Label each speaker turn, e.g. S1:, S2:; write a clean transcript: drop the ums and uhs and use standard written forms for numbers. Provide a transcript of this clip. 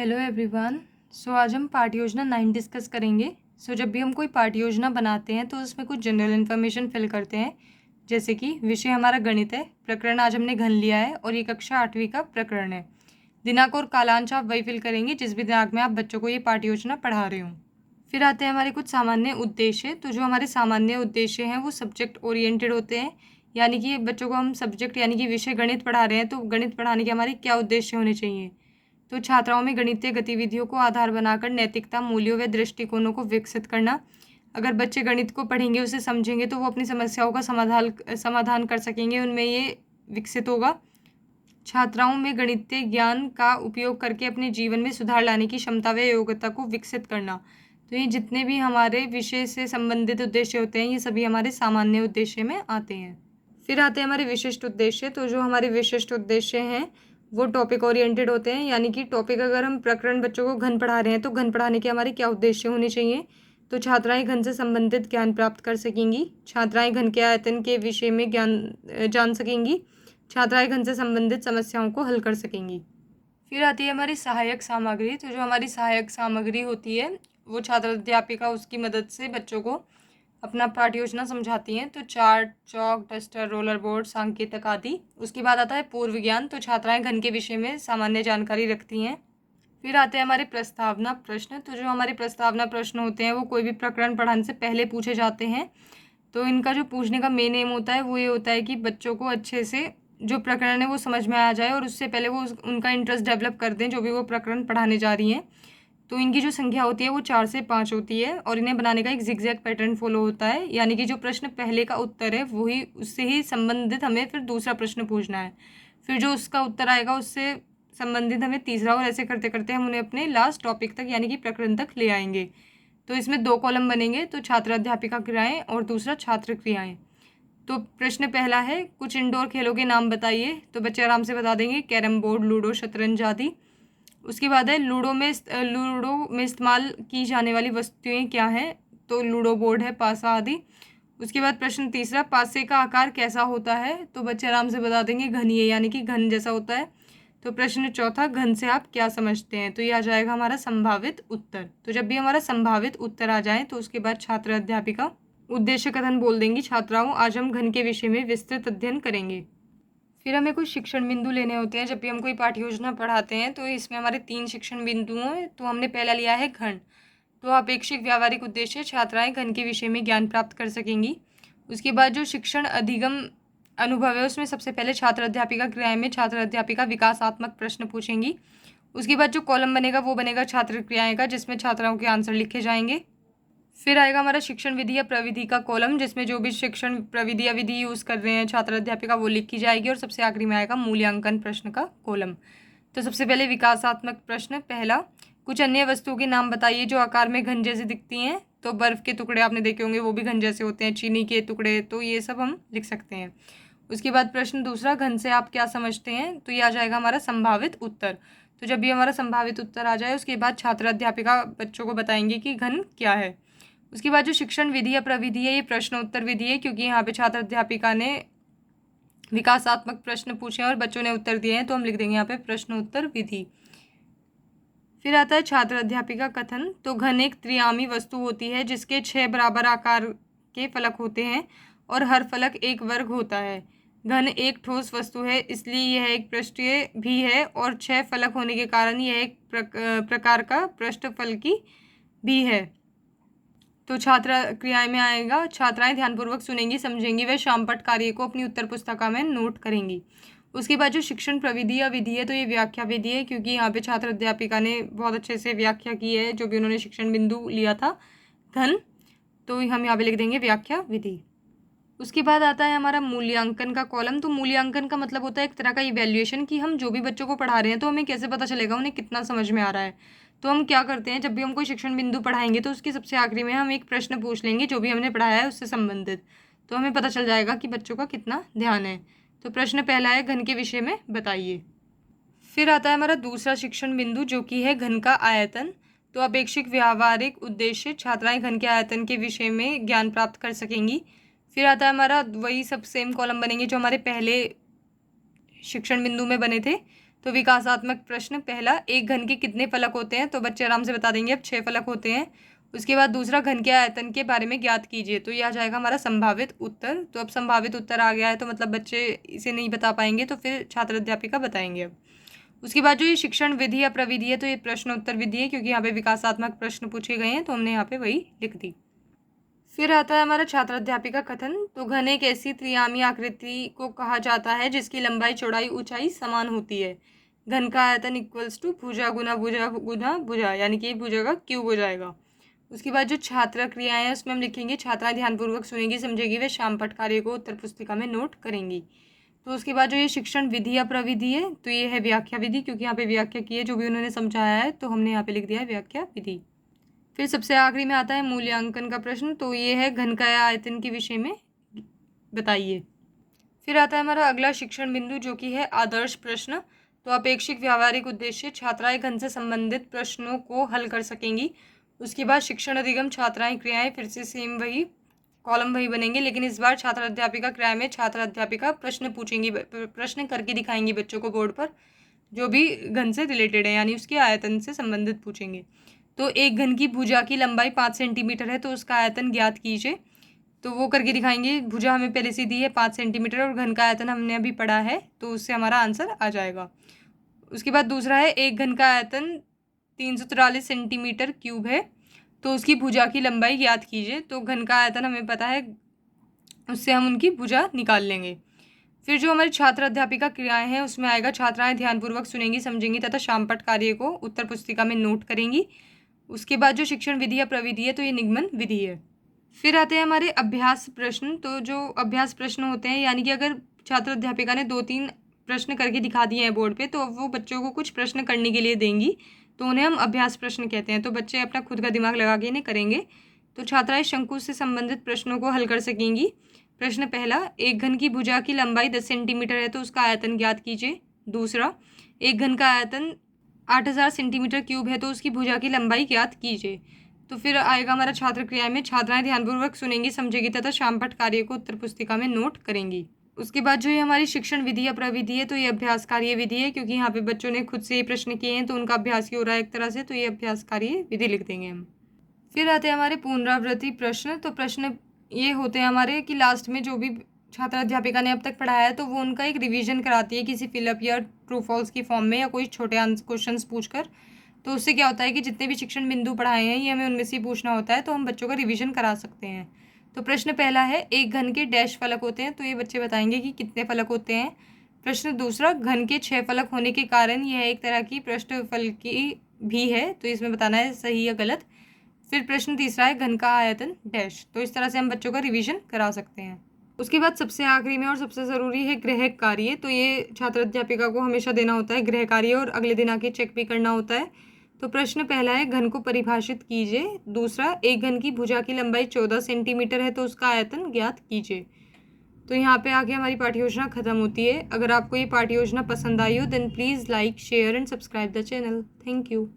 S1: Hello everyone. आज हम पाठ योजना 9 डिस्कस करेंगे। जब भी हम कोई पाठ योजना बनाते हैं तो उसमें कुछ जनरल इन्फॉर्मेशन फिल करते हैं, जैसे कि विषय हमारा गणित है, प्रकरण आज हमने घन लिया है और ये कक्षा 8वीं का प्रकरण है। दिनांक और कालांश आप वही फिल करेंगे जिस भी दिनांक में आप बच्चों को ये पाठ योजना पढ़ा रहे हों। फिर आते हैं हमारे कुछ सामान्य उद्देश्य। तो जो हमारे सामान्य उद्देश्य हैं वो सब्जेक्ट ओरिएंटेड होते हैं, यानी कि बच्चों को हम सब्जेक्ट यानी कि विषय गणित पढ़ा रहे हैं तो गणित पढ़ाने के हमारे क्या उद्देश्य होने चाहिए। तो छात्राओं में गणितीय गतिविधियों को आधार बनाकर नैतिकता, मूल्यों व दृष्टिकोणों को विकसित करना। अगर बच्चे गणित को पढ़ेंगे, उसे समझेंगे तो वो अपनी समस्याओं का समाधान कर सकेंगे, उनमें ये विकसित होगा। छात्राओं में गणितीय ज्ञान का उपयोग करके अपने जीवन में सुधार लाने की क्षमता व योग्यता को विकसित करना। तो ये जितने भी हमारे विषय से संबंधित उद्देश्य होते हैं ये सभी हमारे सामान्य उद्देश्य में आते हैं। फिर आते हैं हमारे विशिष्ट उद्देश्य। तो जो हमारे विशिष्ट उद्देश्य हैं वो टॉपिक ओरिएंटेड होते हैं, यानी कि टॉपिक अगर हम प्रकरण बच्चों को घन पढ़ा रहे हैं तो घन पढ़ाने के हमारे क्या उद्देश्य होने चाहिए। तो छात्राएं घन से संबंधित ज्ञान प्राप्त कर सकेंगी, छात्राएं घन के आयतन के विषय में ज्ञान जान सकेंगी, छात्राएं घन से संबंधित समस्याओं को हल कर सकेंगी। फिर आती है हमारी सहायक सामग्री। तो जो हमारी सहायक सामग्री होती है वो छात्र अध्यापिका उसकी मदद से बच्चों को अपना पाठ योजना समझाती हैं। तो चार्ट, चौक, डस्टर, रोलर बोर्ड, सांकेतिक आदि। उसके बाद आता है पूर्व ज्ञान। तो छात्राएं घन के विषय में सामान्य जानकारी रखती हैं। फिर आते हैं हमारे प्रस्तावना प्रश्न। तो जो हमारे प्रस्तावना प्रश्न होते हैं वो कोई भी प्रकरण पढ़ाने से पहले पूछे जाते हैं। तो इनका जो पूछने का मेन एम होता है वो ये होता है कि बच्चों को अच्छे से जो प्रकरण है वो समझ में आ जाए और उससे पहले वो उनका इंटरेस्ट डेवलप कर दें जो भी वो प्रकरण पढ़ाने जा रही हैं। तो इनकी जो संख्या होती है वो 4 से 5 होती है और इन्हें बनाने का एक जिगजैग पैटर्न फॉलो होता है, यानी कि जो प्रश्न पहले का उत्तर है वही उससे ही संबंधित हमें फिर दूसरा प्रश्न पूछना है, फिर जो उसका उत्तर आएगा उससे संबंधित हमें तीसरा, और ऐसे करते करते हम उन्हें अपने लास्ट टॉपिक तक यानी कि प्रकरण तक ले आएंगे। तो इसमें 2 कॉलम बनेंगे, तो छात्र अध्यापिका क्रियाएँ और दूसरा छात्र क्रियाएँ। तो प्रश्न पहला है कुछ इंडोर खेलों के नाम बताइए। तो बच्चे आराम से बता देंगे, कैरम बोर्ड, लूडो, शतरंज आदि। उसके बाद है लूडो में इस्तेमाल की जाने वाली वस्तुएं क्या हैं। तो लूडो बोर्ड है, पासा आदि। उसके बाद प्रश्न तीसरा, पासे का आकार कैसा होता है। तो बच्चे आराम से बता देंगे, घनीय, यानी कि घन जैसा होता है। तो प्रश्न चौथा, घन से आप क्या समझते हैं। तो ये आ जाएगा हमारा संभावित उत्तर। तो जब भी हमारा संभावित उत्तर आ जाए तो उसके बाद छात्र अध्यापिका उद्देश्य कथन बोल देंगी, छात्राओं आज हम घन के विषय में विस्तृत अध्ययन करेंगे। फिर हमें कुछ शिक्षण बिंदु लेने होते हैं जब भी हम कोई पाठ्य योजना पढ़ाते हैं। तो इसमें हमारे 3 शिक्षण बिंदु हैं। तो हमने पहला लिया है घन। तो अपेक्षित व्यावहारिक उद्देश्य, छात्राएं घन के विषय में ज्ञान प्राप्त कर सकेंगी। उसके बाद जो शिक्षण अधिगम अनुभव है उसमें सबसे पहले छात्र अध्यापिका क्रियाएं में छात्र अध्यापिका विकासात्मक प्रश्न पूछेंगी। उसके बाद जो कॉलम बनेगा वो बनेगा छात्र क्रियाएं का, जिसमें छात्राओं के आंसर लिखे जाएंगे। फिर आएगा हमारा शिक्षण विधि या प्रविधि का कॉलम, जिसमें जो भी शिक्षण प्रविधि या विधि यूज़ कर रहे हैं छात्र अध्यापिका वो लिखी जाएगी। और सबसे आखिरी में आएगा मूल्यांकन प्रश्न का कॉलम। तो सबसे पहले विकासात्मक प्रश्न पहला, कुछ अन्य वस्तुओं के नाम बताइए जो आकार में घन जैसी दिखती हैं। तो बर्फ़ के टुकड़े आपने देखे होंगे, वो भी घन जैसे होते हैं, चीनी के टुकड़े, तो ये सब हम लिख सकते हैं। उसके बाद प्रश्न दूसरा, घन से आप क्या समझते हैं। तो ये आ जाएगा हमारा संभावित उत्तर। तो जब भी हमारा संभावित उत्तर आ जाए उसके बाद छात्र अध्यापिका बच्चों को बताएंगे कि घन क्या है। उसके बाद जो शिक्षण विधि या प्रविधि है ये प्रश्न उत्तर विधि है, क्योंकि यहाँ पे छात्र अध्यापिका ने विकासात्मक प्रश्न पूछे और बच्चों ने उत्तर दिए हैं, तो हम लिख देंगे यहाँ पे प्रश्न उत्तर विधि। फिर आता है छात्र अध्यापिका कथन। तो घन एक त्रिआयामी वस्तु होती है जिसके 6 बराबर आकार के फलक होते हैं और हर फलक एक वर्ग होता है। घन एक ठोस वस्तु है, इसलिए यह एक पृष्ठीय भी है और 6 फलक होने के कारण यह एक प्रकार का पृष्ठफलकी भी है। तो छात्र क्रियाएं में आएगा, छात्राएं ध्यानपूर्वक सुनेंगी, समझेंगी, व शामपट कार्य को अपनी उत्तर पुस्तिका में नोट करेंगी। उसके बाद जो शिक्षण प्रविधि या विधि है तो ये व्याख्या विधि है, क्योंकि यहाँ पे छात्र अध्यापिका ने बहुत अच्छे से व्याख्या की है जो भी उन्होंने शिक्षण बिंदु लिया था घन, तो हम यहाँ पे लिख देंगे व्याख्या विधि। उसके बाद आता है हमारा मूल्यांकन का कॉलम। तो मूल्यांकन का मतलब होता है एक तरह का इवैल्यूएशन, कि हम जो भी बच्चों को पढ़ा रहे हैं तो हमें कैसे पता चलेगा उन्हें कितना समझ में आ रहा है। तो हम क्या करते हैं, जब भी हम कोई शिक्षण बिंदु पढ़ाएंगे तो उसके सबसे आखिरी में हम एक प्रश्न पूछ लेंगे जो भी हमने पढ़ाया है उससे संबंधित, तो हमें पता चल जाएगा कि बच्चों का कितना ध्यान है। तो प्रश्न पहला है, घन के विषय में बताइए। फिर आता है हमारा दूसरा शिक्षण बिंदु जो कि है घन का आयतन। तो अपेक्षित व्यावहारिक उद्देश्य, छात्राएं घन के आयतन के विषय में ज्ञान प्राप्त कर सकेंगी। फिर आता है हमारा वही सब सेम कॉलम बनेंगे जो हमारे पहले शिक्षण बिंदु में बने थे। तो विकासात्मक प्रश्न पहला, एक घन के कितने फलक होते हैं? तो बच्चे आराम से बता देंगे, अब 6 फलक होते हैं। उसके बाद दूसरा, घन के आयतन के बारे में ज्ञात कीजिए। तो ये आ जाएगा हमारा संभावित उत्तर। तो अब संभावित उत्तर आ गया है तो मतलब बच्चे इसे नहीं बता पाएंगे, तो फिर छात्र अध्यापिका बताएंगे। अब उसके बाद जो ये शिक्षण विधि या प्रविधि है, तो ये प्रश्न उत्तर विधि है, क्योंकि यहाँ पे विकासात्मक प्रश्न पूछे गए हैं, तो हमने यहाँ पे वही लिख दी। फिर आता है हमारा छात्र अध्यापिका कथन। तो घन एक ऐसी त्रियामी आकृति को कहा जाता है जिसकी लंबाई, चौड़ाई, ऊंचाई समान होती है। घन का आयतन इक्वल्स टू भुजा गुना भुजा गुना भुजा, यानी कि भुजा का क्यूब हो जाएगा। उसके बाद जो छात्र क्रियाएं हैं उसमें हम लिखेंगे, छात्राएं ध्यानपूर्वक सुनेंगी, समझेगी, वे शाम कार्य को उत्तर पुस्तिका में नोट करेंगी। तो उसके बाद जो ये शिक्षण विधि या प्रविधि है, तो ये है व्याख्या विधि, क्योंकि यहाँ पे व्याख्या की है जो भी उन्होंने समझाया है, तो हमने यहाँ पे लिख दिया है व्याख्या विधि। फिर सबसे आखिरी में आता है मूल्यांकन का प्रश्न। तो ये है, घन का आयतन के विषय में बताइए। फिर आता है हमारा अगला शिक्षण बिंदु, जो कि है आदर्श प्रश्न। तो अपेक्षित व्यावहारिक उद्देश्य, छात्राएं घन से संबंधित प्रश्नों को हल कर सकेंगी। उसके बाद शिक्षण अधिगम, छात्राएं क्रियाएं, फिर से सेम वही कॉलम वही बनेंगे, लेकिन इस बार छात्र अध्यापिका क्रिया में छात्र अध्यापिका प्रश्न पूछेंगी, प्रश्न करके दिखाएंगी बच्चों को बोर्ड पर, जो भी घन से रिलेटेड है, यानी उसके आयतन से संबंधित पूछेंगे। तो एक घन की भुजा की लंबाई 5 सेंटीमीटर है, तो उसका आयतन ज्ञात कीजिए। तो वो करके दिखाएंगे। भुजा हमें पहले से दी है 5 सेंटीमीटर और घन का आयतन हमने अभी पढ़ा है, तो उससे हमारा आंसर आ जाएगा। उसके बाद दूसरा है, एक घन का आयतन 343 सेंटीमीटर क्यूब है, तो उसकी भुजा की लंबाई ज्ञात कीजिए। तो घन का आयतन हमें पता है, उससे हम उनकी भुजा निकाल लेंगे। फिर जो हमारी छात्र अध्यापिका क्रियाएं हैं उसमें आएगा, छात्राएं ध्यानपूर्वक सुनेंगी, समझेंगी तथा शामपट कार्य को उत्तर पुस्तिका में नोट करेंगी। उसके बाद जो शिक्षण विधि या प्रविधि है, तो ये निगमन विधि है। फिर आते हैं हमारे अभ्यास प्रश्न। तो जो अभ्यास प्रश्न होते हैं, यानी कि अगर छात्र अध्यापिका ने 2-3 प्रश्न करके दिखा दिए हैं बोर्ड पे, तो अब वो बच्चों को कुछ प्रश्न करने के लिए देंगी, तो उन्हें हम अभ्यास प्रश्न कहते हैं। तो बच्चे अपना खुद का दिमाग लगा के इन्हें करेंगे। तो छात्राएं शंकु से संबंधित प्रश्नों को हल कर सकेंगी। प्रश्न पहला, एक घन की भुजा की लंबाई 10 सेंटीमीटर है, तो उसका आयतन ज्ञात कीजिए। दूसरा, एक घन का आयतन 8000 सेंटीमीटर क्यूब है, तो उसकी भुजा की लंबाई ज्ञात कीजिए। तो फिर आएगा हमारा छात्र क्रिया में, छात्राएं ध्यानपूर्वक सुनेंगी, समझेगी तथा शामपट कार्य को उत्तर पुस्तिका में नोट करेंगी। उसके बाद जो ये हमारी शिक्षण विधि या प्रविधि है, तो ये अभ्यास कार्य विधि है, क्योंकि यहाँ पे बच्चों ने खुद से ये प्रश्न किए हैं, तो उनका अभ्यास ही हो रहा है एक तरह से, तो ये अभ्यास कार्य विधि लिख देंगे हम। फिर आते हैं हमारे पुनरावृत्ति प्रश्न। तो प्रश्न ये होते हैं हमारे कि लास्ट में जो भी छात्र अध्यापिका ने अब तक पढ़ाया है, तो वो उनका एक रिवीजन कराती है किसी फिलअप या ट्रू फॉल्स की फॉर्म में, या कोई छोटे क्वेश्चन पूछकर। तो उससे क्या होता है कि जितने भी शिक्षण बिंदु पढ़ाए हैं ये हमें उनमें से पूछना होता है, तो हम बच्चों का रिवीजन करा सकते हैं। तो प्रश्न पहला है, एक घन के डैश फलक होते हैं, तो ये बच्चे बताएंगे कि कितने फलक होते हैं। प्रश्न दूसरा, घन के 6 फलक होने के कारण यह एक तरह की पृष्ठफल की भी है, तो इसमें बताना है सही या गलत। फिर प्रश्न तीसरा है, घन का आयतन डैश। तो इस तरह से हम बच्चों का रिवीजन करा सकते हैं। उसके बाद सबसे आखिरी में और सबसे ज़रूरी है गृह कार्य। तो ये छात्र अध्यापिका को हमेशा देना होता है गृह कार्य, और अगले दिन आके चेक भी करना होता है। तो प्रश्न पहला है, घन को परिभाषित कीजिए। दूसरा, एक घन की भुजा की लंबाई 14 सेंटीमीटर है, तो उसका आयतन ज्ञात कीजिए। तो यहाँ पे आके हमारी पाठ्य योजना खत्म होती है। अगर आपको ये पाठ्य योजना पसंद आई हो, then please like, share and subscribe the channel. Thank you.